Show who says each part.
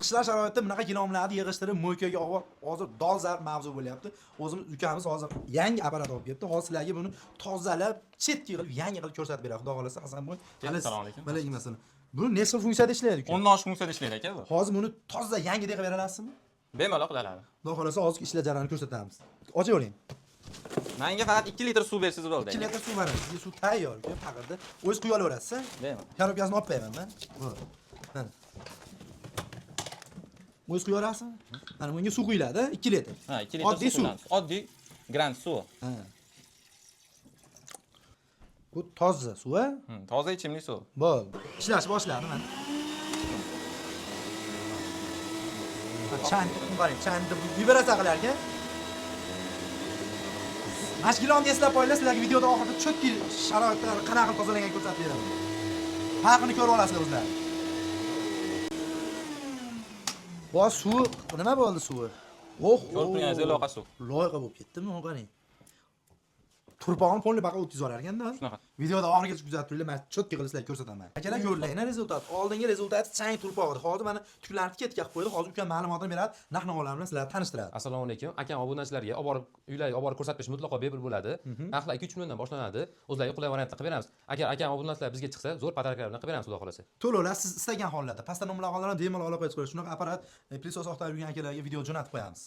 Speaker 1: Qishlar sharoitida bunaqa gilamlarni yig'ishtirib mo'ykaga olib, hozir dolzarb mavzu bo'lyapti. O'zimiz ukamiz hozir yangi apparat olib keldi. Hozir sizlarga buni tozalab, chetga qilib, yangi qilib ko'rsatib beradi. Xudo xolasa Hasanboy.
Speaker 2: Assalomu alaykum.
Speaker 1: Alaykum assalom. Bu nechta funksiyada ishlaydi uka?
Speaker 2: 10 funksiyada ishlaydi aka bu.
Speaker 1: Hozir buni toza yangidek qilib beralasizmi?
Speaker 2: Bemalol qilaveradi.
Speaker 1: Xudo xolasa hozir ishlar jarayonini ko'rsatamiz. Ochavering.
Speaker 2: Menga faqat 2 litr suv bersiz bo'ldi.
Speaker 1: 2 litr suv beramiz. Sizga suv tayyor, uka, faqatda o'z quyib olaverasiz.
Speaker 2: Bemalol.
Speaker 1: Kanopkasini olib qo'yaman men. Mana. O'z quyib olasizmi? Mana bunga suv quyiladi, 2 litr.
Speaker 2: Ha, 2 litr
Speaker 1: Oddiy suv.
Speaker 2: Oddiy grand suv.
Speaker 1: Ha. Bu toza suv, a?
Speaker 2: Toza ichimlik suv.
Speaker 1: Bo'ldi. Ishlash boshladi mana. Chang, qarang, changni vibratsiya qilar ekan. Mashgilonni eslab qo'yinglar, sizlarga videoda oxirida cho'tki sharoitlar qanaqa qilib tozalanganini ko'rsatib beraman. Farqini ko'rib olasizlar o'zlari. Bu suv nima bo'ldi suvi?
Speaker 2: Ko'rib turganingizdek loyiqa suv.
Speaker 1: Loyiqa bo'lib ketdimi, qarang. Turpog'ini polni baqa o'tkazib olarganda.
Speaker 2: Shunaqa.
Speaker 1: Videoda oxirigacha kuzatib turinglar, men cho'tki qilib sizlarga ko'rsataman. Akalar ko'ringlar rezultat. Oldingi rezultati chang turpog'i. Hozir mana tuklarni ketkazib qo'ydi. Hozir ukam ma'lumotini beradi, narx-navolar bilan sizlarni tanishtiradi.
Speaker 3: Assalomu alaykum. Akam obunachilarga olib borib uylarga olib borib ko'rsatib berish mutlaqo bepul bo'ladi. Narxlar 2-3 milliondan boshlanadi. O'zlariga qulay variantda qilib beramiz. Agar akam obunachilar bizga chiqsa, zo'r pодаркалар bilan qilib beramiz, xudo xolasa.
Speaker 1: To'lovlar siz istagan hollarda, pastdan nomerlar olib bemalol aloqa qilib qo'yish. Shunaqa apparat, Plisos oqtarib yurgan akalarga video jo'natib qo'yamiz.